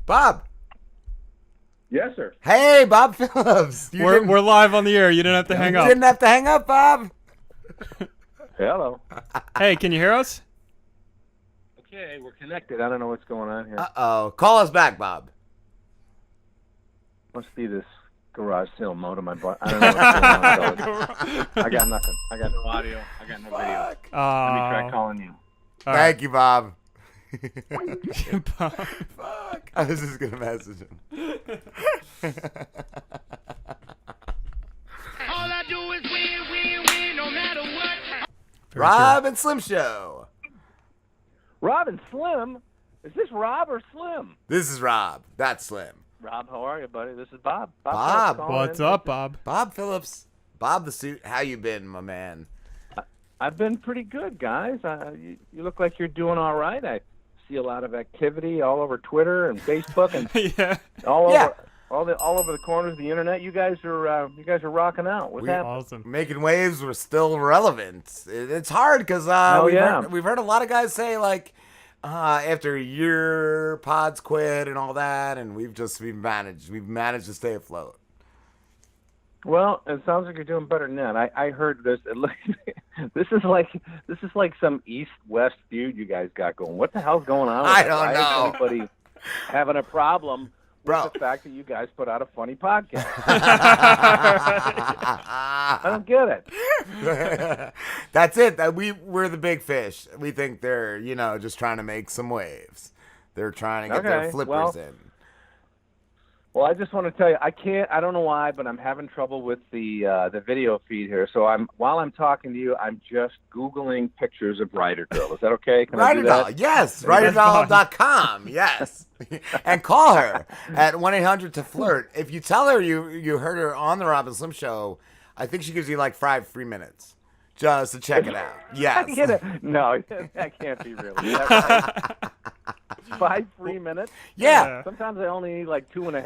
Bob. Yes, sir. Hey, Bob Phillips. We're live on the air. You didn't have to hang up. You didn't have to hang up, Bob. Hello. Hey, can you hear us? Okay, we're connected. I don't know what's going on here. Uh-oh. Call us back, Bob. Must be this garage sale mode on my butt. I don't know what's going on. I got nothing. I got no audio. I got no video. Let me try calling you. Thank you, Bob. Bob. Fuck. I was just going to message him. All I do is win, no matter what. Rob and Slim Show. Rob and Slim? Is this Rob or Slim? This is Rob. That's Slim. Rob, how are you, buddy? This is Bob. Bob. What's up, Bob? Bob Phillips. Bob the Suit. How you been, my man? I've been pretty good, guys. You look like you're doing all right. I see a lot of activity all over Twitter and Facebook and Yeah. all over the corners of the internet. You guys are rocking out. What's happening? Awesome. Making waves. We're still relevant. It's hard because we've heard a lot of guys say, like, after a year, pods quit and all that, and we've managed to stay afloat. Well, it sounds like you're doing better than that. I heard this. This is like some East-West feud you guys got going. What the hell's going on? I don't know. Why is anybody having a problem with Bro. the fact that you guys put out a funny podcast? I don't get it. That's it. We're the big fish. We think they're, just trying to make some waves. They're trying to get their flippers in. Well, I just want to tell you, I don't know why, but I'm having trouble with the video feed here. So while I'm talking to you, I'm just Googling pictures of Ryder Girl. Is that okay? Can I do Ryder Doll, that? yes. RyderDoll.com, yes. And call her at 1-800-TO-FLIRT. If you tell her you heard her on the Rob and Slim Show, I think she gives you like 5 free minutes just to check it out. Yes. No, that can't be real. Is that right? 5 free minutes? Yeah. Sometimes I only need like 2.5.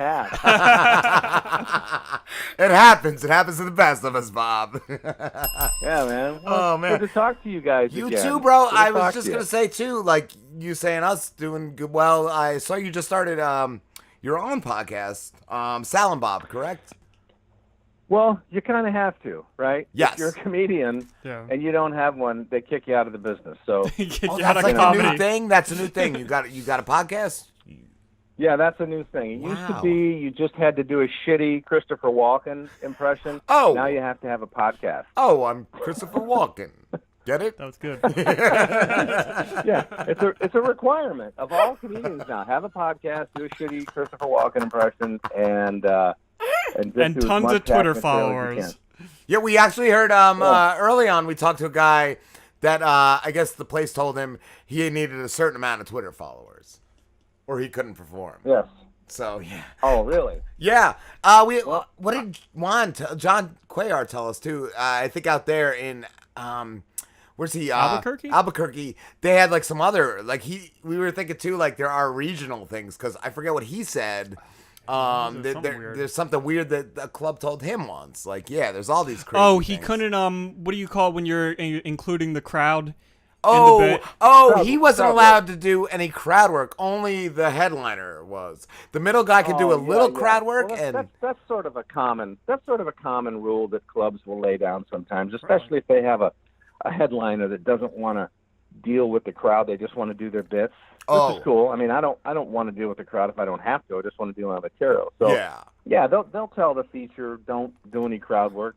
It happens. It happens to the best of us, Bob. Yeah, man. Well, man. Good to talk to you guys You again. too, bro. Good to I was talk just to going you. to say, too, like you saying us doing good. Well, I saw you just started your own podcast, Sal and Bob, correct? Well, you kind of have to, right? Yes. If you're a comedian Yeah. and you don't have one, they kick you out of the business. So, Get you Oh, out that's of like a comedy. new thing? That's a new thing. You got a podcast? yeah, that's a new thing. It used to Wow. be you just had to do a shitty Christopher Walken impression. Oh. Now you have to have a podcast. Oh, I'm Christopher Walken. Get it? That was good. Yeah, it's a requirement of all comedians now. Have a podcast, do a shitty Christopher Walken impression, and just And do as tons much of Twitter tax material as you followers. can. Yeah, we actually heard early on, we talked to a guy that I guess the place told him he needed a certain amount of Twitter followers or he couldn't perform. Yes. So, yeah. Oh, really? Yeah. What did John Cuellar tell us, too? I think out there in, where's he? Albuquerque? Albuquerque. They had, like, some other, like, we were thinking, too, like, there are regional things, because I forget what he said. There's something weird that the club told him once. Like, yeah, there's all these crazy Oh, he things. couldn't, what do you call it when you're including the crowd? in the bit? He wasn't allowed to do any crowd work. Only the headliner was. The middle guy could do a little crowd work, Well, that's sort of a common rule that clubs will lay down sometimes, especially if they have a headliner that doesn't want to deal with the crowd. They just want to do their bits. Which is cool. I mean, I don't want to deal with the crowd if I don't have to. I just want to do my material. So yeah, they'll tell the feature don't do any crowd work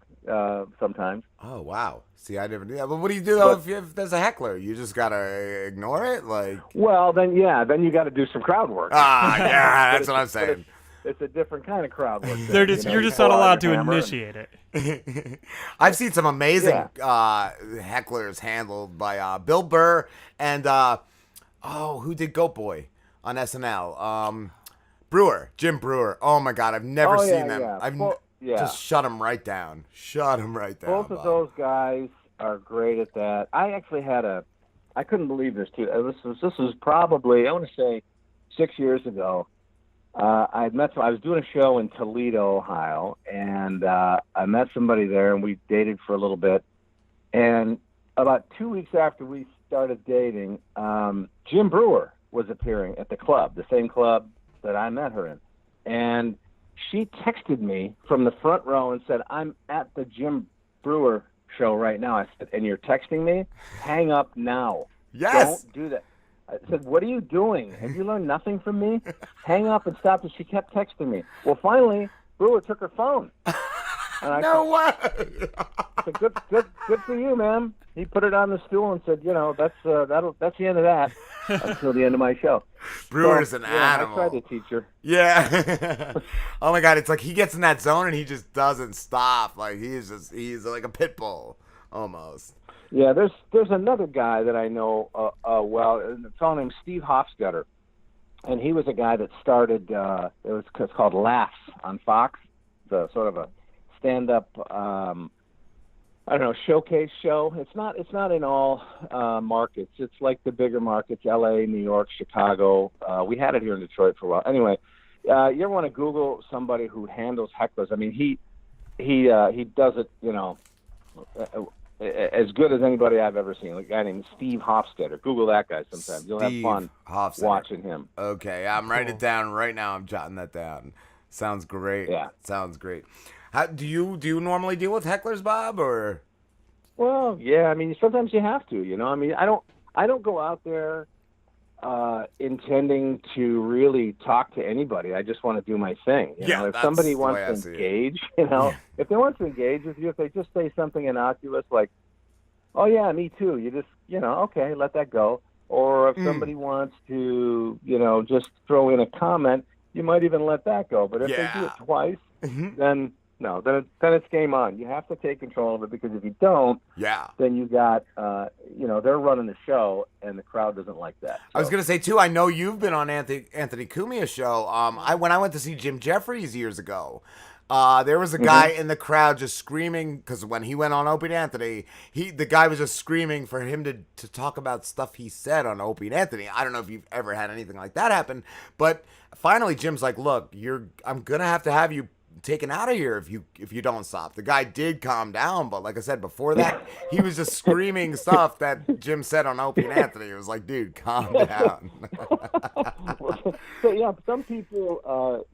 sometimes. Oh wow! See, I never knew that. But what do you do though if there's a heckler? You just gotta ignore it, like. Well, then you got to do some crowd work. Yeah, that's what I'm saying. It's a different kind of crowd work. You're just not allowed to initiate it. I've seen some amazing hecklers handled by Bill Burr and who did Goat Boy on SNL? Jim Brewer. Oh my God, I've never seen them. Yeah. Just shut them right down. Both of those guys are great at that. I actually had I couldn't believe this too. This was probably, I want to say 6 years ago. I was doing a show in Toledo, Ohio, and I met somebody there, and we dated for a little bit. And about 2 weeks after we started dating, Jim Brewer was appearing at the club, the same club that I met her in. And she texted me from the front row and said, "I'm at the Jim Brewer show right now." I said, "And you're texting me? Hang up now. Yes. Don't do that." I said, "What are you doing? Have you learned nothing from me? Hang up and stop." And she kept texting me. Well, finally, Brewer took her phone. And No way. I said, good for you, ma'am. He put it on the stool and said, that's the end of that until the end of my show. Brewer's an animal. I tried to teach her. Yeah. Oh my God, it's like he gets in that zone and he just doesn't stop. Like he's like a pit bull almost. Yeah, there's another guy that I know well, a fellow named Steve Hofstetter, and he was a guy that started. It's called Laughs on Fox, the sort of a stand-up, showcase show. It's not in all markets. It's like the bigger markets: L.A., New York, Chicago. We had it here in Detroit for a while. Anyway, you ever want to Google somebody who handles hecklers? I mean, he does it, as good as anybody I've ever seen. A guy named Steve Hofstetter. Google that guy sometime. You'll have fun watching him. Okay, I'm writing it down right now. I'm jotting that down. Sounds great. Yeah. Sounds great. How do you normally deal with hecklers, Bob, or? Well, yeah. I mean, sometimes you have to. I mean, I don't go out there intending to really talk to anybody. I just want to do my thing. If somebody wants to engage, if they want to engage with you, if they just say something innocuous like, "Oh yeah, me too," you just, okay, let that go. Or if somebody wants to, just throw in a comment, you might even let that go. But if they do it twice, then it's game on. You have to take control of it, because if you don't, then you got, they're running the show, and the crowd doesn't like that. So. I was gonna say too. I know you've been on Anthony Cumia's show. When I went to see Jim Jeffries years ago, there was a guy in the crowd just screaming, because when he went on Opie and Anthony, the guy was just screaming for him to talk about stuff he said on Opie and Anthony. I don't know if you've ever had anything like that happen, but finally Jim's like, "Look, I'm gonna have you taken out of here if you don't stop." The guy did calm down, but like I said before that, he was just screaming stuff that Jim said on Opie and Anthony. It was like, dude, calm down. So yeah, some people,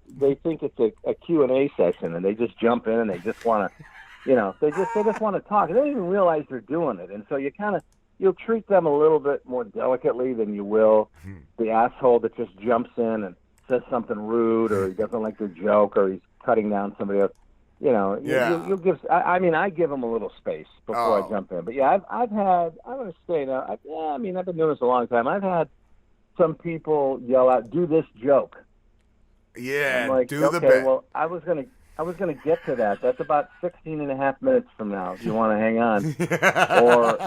they think it's a Q&A session, and they just jump in and they just want to, they just want to talk. They don't even realize they're doing it, and so you'll treat them a little bit more delicately than you will the asshole that just jumps in and says something rude, or he doesn't like their joke, or he's cutting down somebody else. You'll give. I give them a little space before I jump in. But yeah, I'm going to say now. I've been doing this a long time. I've had some people yell out, "Do this joke." Yeah, I'm like, do the bit. Well, I was gonna get to that. That's about 16 and a half minutes from now, if you want to hang on. Or,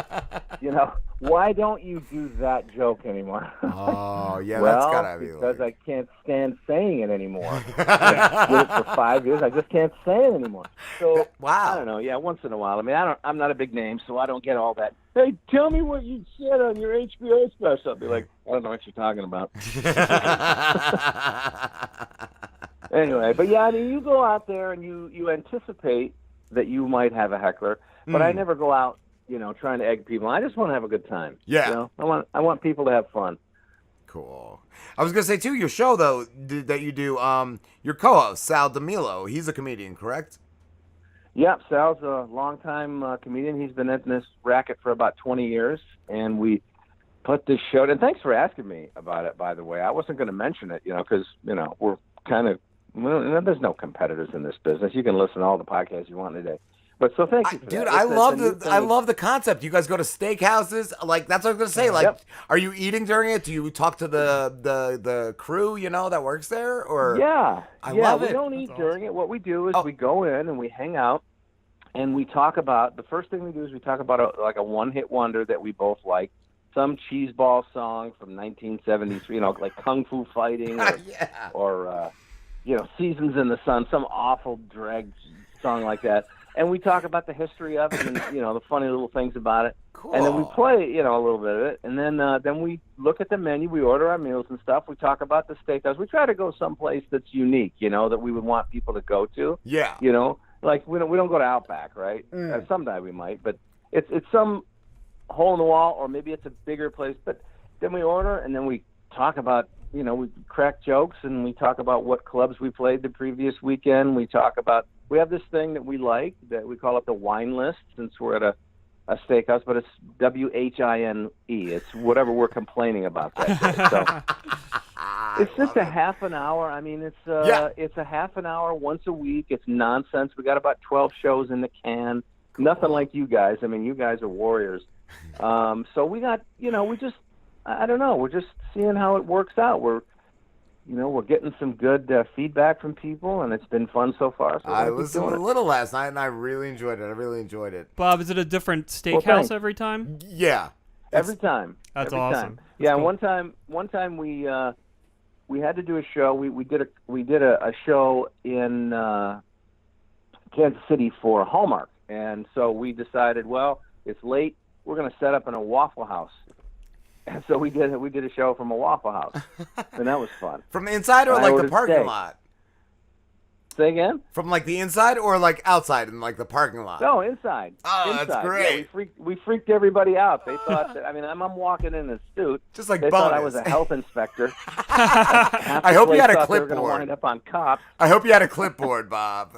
why don't you do that joke anymore? Oh, yeah, well, that's gotta be because I can't stand saying it anymore. I did it for 5 years. I just can't say it anymore. So, wow. I don't know. Yeah, once in a while. I mean, I'm not a big name, so I don't get all that. Hey, tell me what you said on your HBO special. I'll be like, I don't know what you're talking about. Anyway, but yeah, I mean, you go out there and you anticipate that you might have a heckler, but I never go out, trying to egg people. I just want to have a good time. Yeah. I want people to have fun. Cool. I was gonna say too, your show though that you do, your co-host Sal DeMilo, he's a comedian, correct? Yep, Sal's a longtime comedian. He's been in this racket for about 20 years, and we put this show. And thanks for asking me about it, by the way. I wasn't going to mention it, because we're kind of. Well, there's no competitors in this business. You can listen to all the podcasts you want today. But so thank you for dude, that. I love the concept. You guys go to steakhouses. Like, that's what I was going to say. Like, Are you eating during it? Do you talk to the crew, that works there? Or I love it. We don't eat during it. What we do is we go in and we hang out and we talk about, the first thing we do is we talk about a one-hit wonder that we both like. Some cheeseball song from 1973, like Kung Fu Fighting or Seasons in the Sun, some awful drag song like that. And we talk about the history of it and, the funny little things about it. Cool. And then we play, a little bit of it. And then we look at the menu, we order our meals and stuff. We talk about the steakhouse. We try to go someplace that's unique, that we would want people to go to. Yeah. Like we don't go to Outback, right? Someday we might, but it's some hole in the wall, or maybe it's a bigger place. But then we order, and then we talk about we crack jokes and we talk about what clubs we played the previous weekend. We have this thing that we like that we call it the wine list, since we're at a steakhouse, but it's WHINE. It's whatever we're complaining about that day. So it's just a half an hour. I mean, it's a half an hour once a week. It's nonsense. We got about 12 shows in the can. Cool. Nothing like you guys. I mean, you guys are warriors. So we got, I don't know. We're just seeing how it works out. We're getting some good feedback from people, and it's been fun so far. So I listened a little last night, and I really enjoyed it. Bob, is it a different steakhouse every time? Yeah, every time. That's every awesome. Time. Yeah, cool. One time we had to do a show. We did a show in Kansas City for Hallmark, and so we decided, well, it's late. We're going to set up in a Waffle House. And so we did a show from a Waffle House, and that was fun. From the inside or like the parking lot? Say again? From like the inside or like outside in like the parking lot? No, inside. Oh, inside. That's great. Yeah, we freaked everybody out. They thought that, I'm walking in a suit. Just like they bonus. thought I was a health inspector. I hope you had a They were clipboard. going to wind up on cops. I hope you had a clipboard, Bob.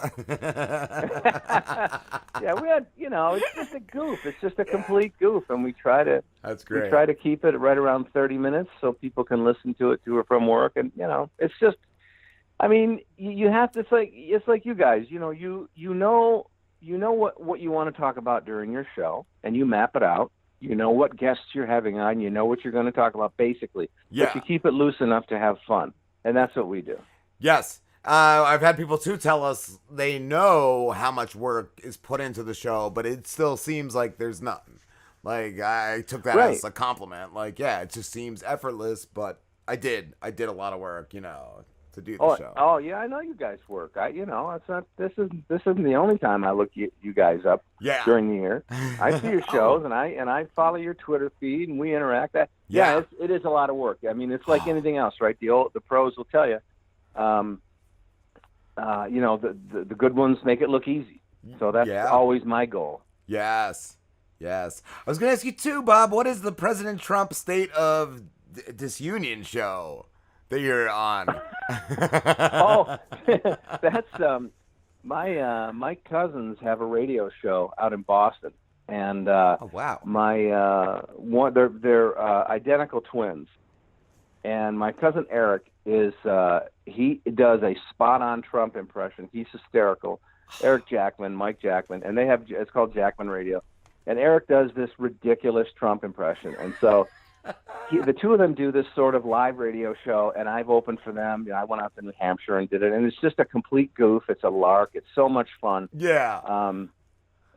Yeah, we had, it's just a goof. It's just a complete goof, and we try to. That's great. We try to keep it right around 30 minutes so people can listen to it to or from work, and it's just. I mean, you have to. It's like you guys. You know what you want to talk about during your show, and you map it out. You know what guests you're having on. You know what you're going to talk about, basically. Yeah. But you keep it loose enough to have fun, and that's what we do. Yes. I've had people, too, tell us they know how much work is put into the show, but it still seems like there's nothing. Like, I took that as a compliment. Like, yeah, it just seems effortless, but I did a lot of work, to do the show. Oh yeah, I know you guys work. It's not. This isn't the only time I look you guys up. Yeah. During the year, I see your shows and I follow your Twitter feed and we interact. It is a lot of work. I mean, it's like anything else, right? The pros will tell you. The good ones make it look easy. So that's always my goal. Yes. I was going to ask you too, Bob. What is the President Trump State of Disunion show that you're on? Oh, that's my cousins have a radio show out in Boston, and oh wow, they're identical twins, and my cousin Eric is he does a spot on Trump impression. He's hysterical. Eric Jackman, Mike Jackman, and it's called Jackman Radio, and Eric does this ridiculous Trump impression, and so. The two of them do this sort of live radio show, and I've opened for them. I went out to New Hampshire and did it, and it's just a complete goof. It's a lark. It's so much fun. Yeah.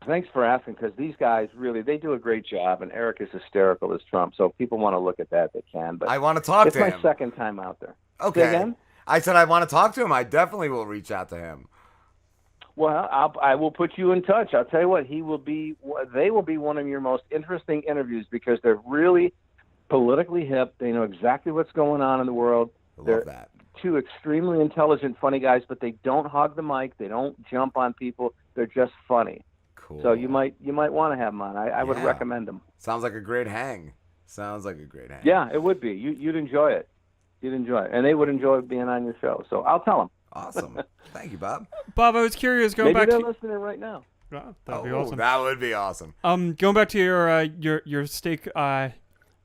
Thanks for asking, because these guys they do a great job, and Eric is hysterical as Trump. So if people want to look at that, they can. But I want to talk to him. It's my second time out there. Okay. Say again? I said I want to talk to him. I definitely will reach out to him. Well, I will put you in touch. I'll tell you what. They will be one of your most interesting interviews because they're really politically hip. They know exactly what's going on in the world. They're that. Two extremely intelligent, funny guys, but they don't hog the mic. They don't jump on people. They're just funny. Cool. So you might want to have them on. I would recommend them. Sounds like a great hang. Yeah, it would be. You'd enjoy it. And they would enjoy being on your show. So I'll tell them. Awesome. Thank you, Bob. Bob, I was curious. Maybe they're listening right now. Oh, that'd be awesome. That would be awesome. Going back to your steak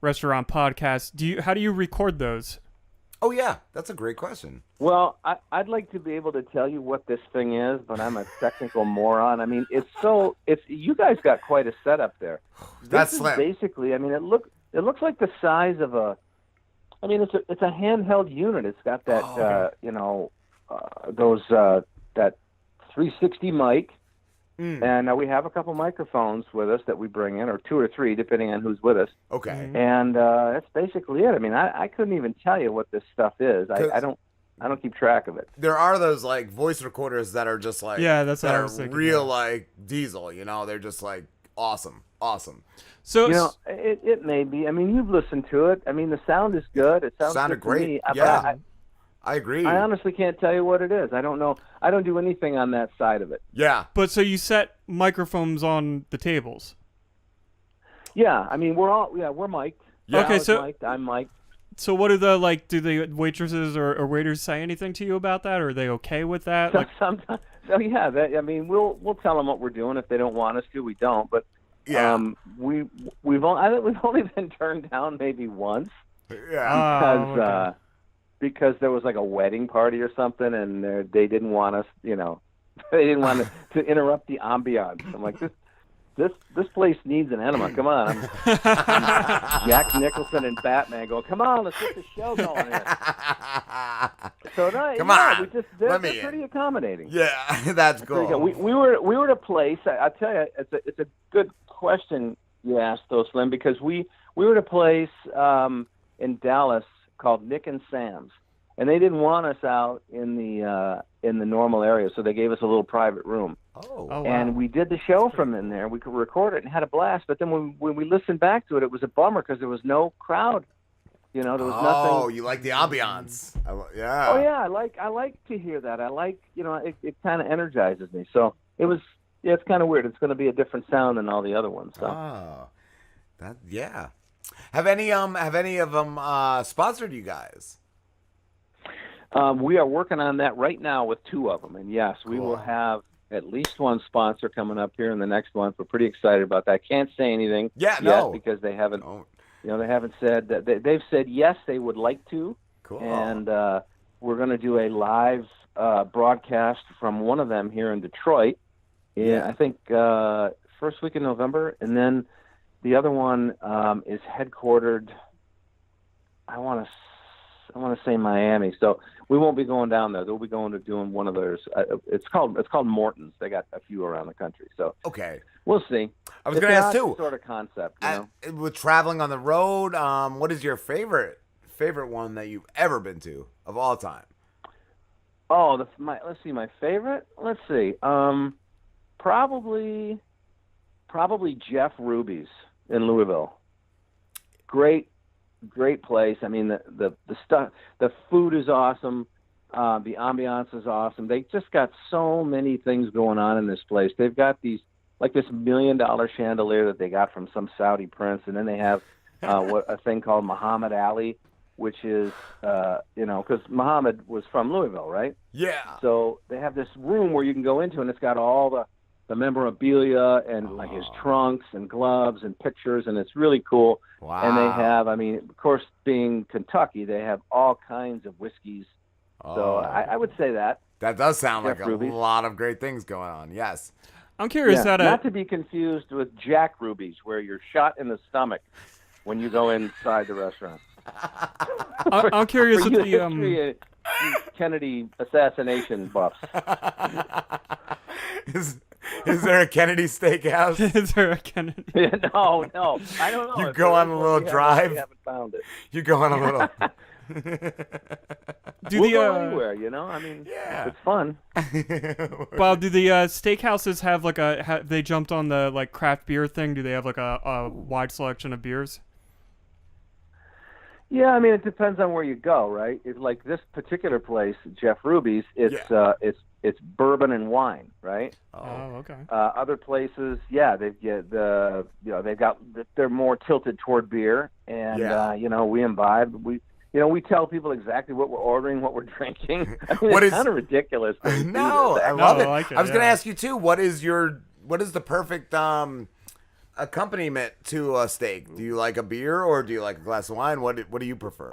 restaurant podcast, how do you record those? Oh yeah, that's a great question. Well, I'd like to be able to tell you what this thing is, but I'm a technical moron. I mean, it's you guys got quite a setup there. That's slim. Basically, I mean, it looks like the size of it's a handheld unit. It's got that that 360 mic. And we have a couple microphones with us that we bring in, or two or three, depending on who's with us. Okay. And that's basically it. I mean, I couldn't even tell you what this stuff is. I don't keep track of it. There are those like voice recorders that are just like that's what I was thinking. Real like diesel. They're just like awesome. So it may be. I mean, you've listened to it. I mean, the sound is good. It sounded great. To me. Yeah. I agree. I honestly can't tell you what it is. I don't know. I don't do anything on that side of it. Yeah. But so you set microphones on the tables? Yeah. I mean, we're mic'd. Yeah. Okay, Mic'd. I'm mic'd. So what do the waitresses or waiters say anything to you about that? Or are they okay with that? Like, Sometimes, so yeah, we'll tell them what we're doing. If they don't want us to, we don't. But Yeah. we've only been turned down maybe once Yeah. because there was like a wedding party or something, and they didn't want us, they didn't want to interrupt the ambiance. I'm like, this place needs an enema. Come on, I'm Jack Nicholson and Batman going, come on, let's get the show going here. So Come on, they're let me in. pretty accommodating. Yeah, that's cool. We were at a place. I tell you, it's a good question you asked, though, Slim, because we were at a place in Dallas called Nick and Sam's, and they didn't want us out in the normal area, so they gave us a little private room. Oh, wow. And we did the show from in there. We could record it and had a blast. But then when we listened back to it, it was a bummer because there was no crowd. There was nothing. Oh, you like the ambiance? Yeah. Oh yeah, I like to hear that. I like, it kind of energizes me. So it's kind of weird. It's going to be a different sound than all the other ones. So. Oh, yeah. Have any of them sponsored you guys? We are working on that right now with 2 of them, and yes, we Cool. will have at least one sponsor coming up here in the next month. We're pretty excited about that. I can't say anything yet because they haven't. Oh, They haven't said that. They've said yes, they would like to. cool. And we're going to do a live broadcast from one of them here in Detroit. Yeah. I think first week in November, and then the other one is headquartered. I want to say Miami. So we won't be going down there. They'll be going to doing one of theirs. It's called Morton's. They got a few around the country. So Okay. we'll see. I was going to ask It's an too. odd sort of concept, With traveling on the road, what is your favorite one that you've ever been to of all time? Oh, let's see. My favorite. Let's see. Probably Jeff Ruby's in Louisville. Great place. I mean, the stuff, the food is awesome. The ambiance is awesome. They just got so many things going on in this place. They've got this $1 million chandelier that they got from some Saudi prince, and then they have a thing called Muhammad Ali, which is because Muhammad was from Louisville, right? Yeah. So they have this room where you can go into, and it's got all the memorabilia and like his trunks and gloves and pictures, and it's really cool. Wow. And they have, of course, being Kentucky, they have all kinds of whiskeys. So I would say that. That does sound Jeff like Ruby's. a lot of great things going on. Yes. I'm curious not to be confused with Jack Ruby's, where you're shot in the stomach when you go inside the restaurant. I'm curious For with you the history, Kennedy assassination buffs. Is there a Kennedy Steakhouse? is there a Kennedy? No, I don't know. You If go there on is a one, little we drive? haven't found it. You go on a little. We'll go anywhere, Yeah. it's fun. Bob, do the steakhouses have they jumped on the craft beer thing? Do they have a wide selection of beers? Yeah, it depends on where you go, right? It's like this particular place, Jeff Ruby's. It's bourbon and wine, right? Oh, okay. Other places, they're more tilted toward beer, and we imbibe. We tell people exactly what we're ordering, what we're drinking. It's kind of ridiculous. No, I love it. I like it, I was going to yeah. ask you too. What is the perfect accompaniment to a steak? Do you like a beer or do you like a glass of wine? What do you prefer?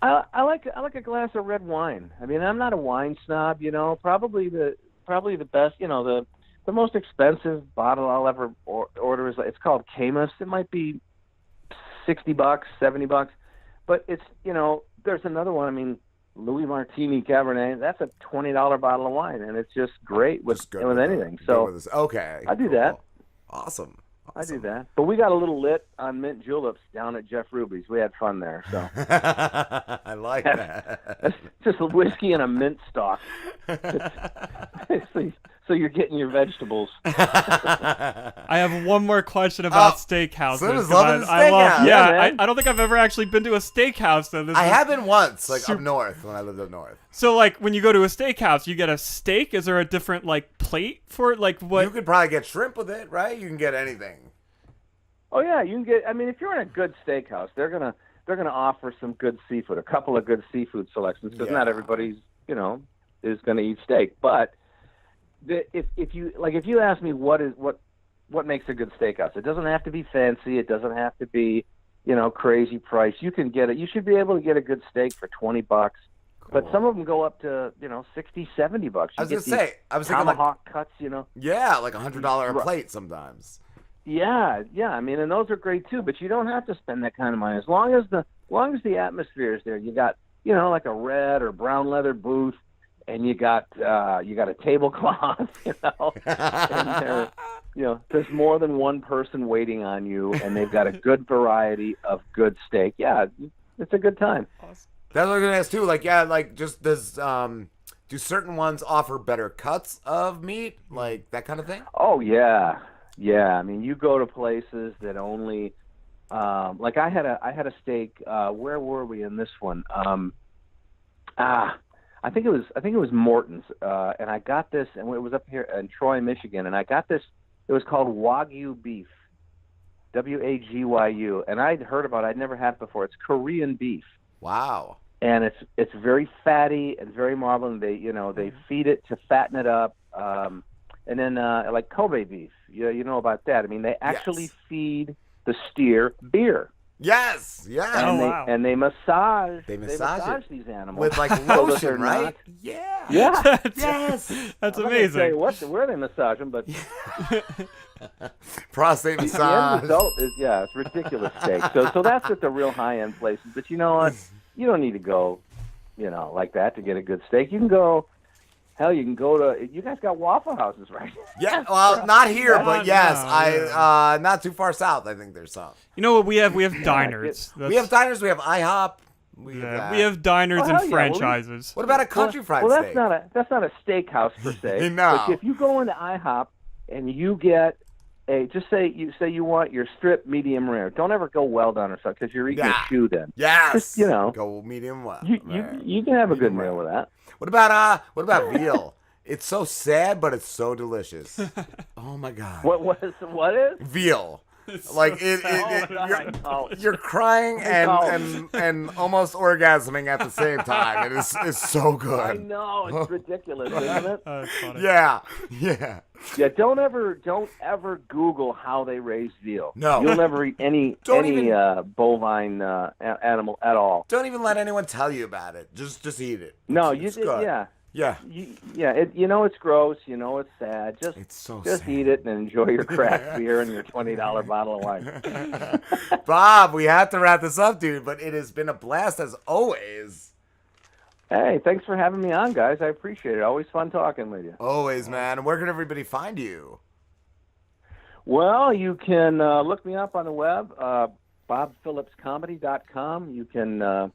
I like a glass of red wine. I'm not a wine snob. Probably the best. The most expensive bottle I'll ever order is it's called Camus. It might be $60, $70, but it's there's another one. Louis Martini Cabernet. That's a $20 bottle of wine, and it's just great with anything. So okay, I do that. Awesome. I do that. But we got a little lit on mint juleps down at Jeff Ruby's. We had fun there. So I like that. That's just a whiskey and a mint stalk. So you're getting your vegetables. I have one more question about steakhouses. Slim is 'cause loving the I love. steakhouse. Yeah, Yeah, man. I don't think I've ever actually been to a steakhouse. So I have been once, up north when I lived up north. So when you go to a steakhouse, you get a steak. Is there a different plate for it? What? You could probably get shrimp with it, right? You can get anything. Oh yeah, you can get. If you're in a good steakhouse, they're they're gonna offer some good seafood, a couple of good seafood selections, because not everybody's is gonna eat steak. But if you ask me what makes a good steakhouse, it doesn't have to be fancy. It doesn't have to be crazy price. You can get it. You should be able to get a good steak for $20. But some of them go up to, $60, $70. I was going to say, I was thinking tomahawk cuts, Yeah, like $100 a plate sometimes. Yeah. I mean, and those are great too, but you don't have to spend that kind of money. As long as the atmosphere is there, you got, like a red or brown leather booth, and you got a tablecloth, and there's more than one person waiting on you, and they've got a good variety of good steak. Yeah, it's a good time. Awesome. That's what I was gonna ask too. Like, just does do certain ones offer better cuts of meat, like that kind of thing? Oh yeah. I mean, you go to places that only, like I had a steak. Where were we in this one? I think it was Morton's, and I got this, and it was up here in Troy, Michigan, and I got this. It was called Wagyu beef, Wagyu, and I'd heard about it. I'd never had it before. It's Korean beef. Wow. And it's very fatty and very marbling. They feed it to fatten it up. And then like Kobe beef, you know about that. I mean, they actually feed the steer beer. Yes. And they massage. They massage these animals with like so lotion, right? Yeah. Yes. That's I'm amazing. Not say where they massage them, but prostate massage. The end result is it's ridiculous steak. So that's at the real high end places. But you know what? You don't need to go, like that to get a good steak. You can go. Hell, you can go to. You guys got Waffle Houses, right? Yeah, well, not here, but yes, no, not too far south. I think there's some. You know what? We have diners. We have diners. We have IHOP. We have diners and franchises. What about a country fried steak? That's not a steakhouse per se. No. But if you go into IHOP and you get just say you want your strip medium rare. Don't ever go well done or something because you're eating a shoe then. Yes. Just, go medium well. You can have a good meal with that. What about veal? It's so sad, but it's so delicious. Oh my God. What is? Veal. Like you're crying and almost orgasming at the same time. It is so good. I know, it's ridiculous, isn't it? That's funny. Yeah. Don't ever Google how they raise veal. No, you'll never eat any bovine animal at all. Don't even let anyone tell you about it. Just eat it. No, it's good. Yeah. It's gross. It's sad. Just eat it and enjoy your craft beer and your $20 bottle of wine. Bob, we have to wrap this up, dude. But it has been a blast as always. Hey, thanks for having me on, guys. I appreciate it. Always fun talking with you. Always, man. Where can everybody find you? Well, you can look me up on the web, bobphillipscomedy.com. You can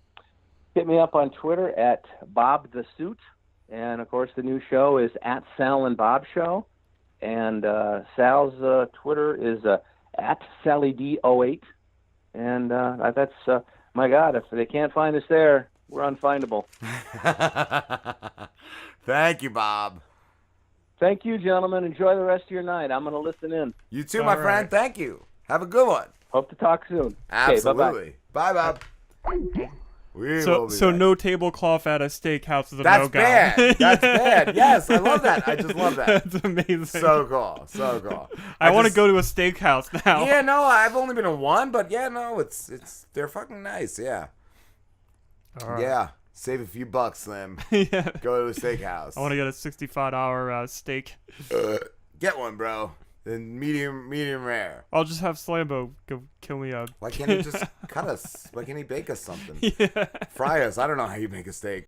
hit me up on Twitter at BobTheSuit. And, of course, the new show is at Sal And Bob Show. And Sal's Twitter is at SallyD08. And that's, my God, if they can't find us there, we're unfindable. Thank you, Bob. Thank you, gentlemen. Enjoy the rest of your night. I'm going to listen in. You too, my friend. Thank you. Have a good one. Hope to talk soon. Absolutely. Okay, bye, Bob. So no tablecloth at a steakhouse is a That's no-go. bad. That's bad. Yes, I love that. I just love that. That's amazing. So cool. I want to go to a steakhouse now. Yeah, no, I've only been to one, but yeah, no, it's they're fucking nice. Yeah. All right. Yeah. Save a few bucks, Slim. Yeah. Go to a steakhouse. I want to get a $65 steak. Get one, bro. Then medium rare. I'll just have Slambo go kill me up. Why can't he just cut us? Why can't he bake us something? Yeah. Fry us. I don't know how you make a steak.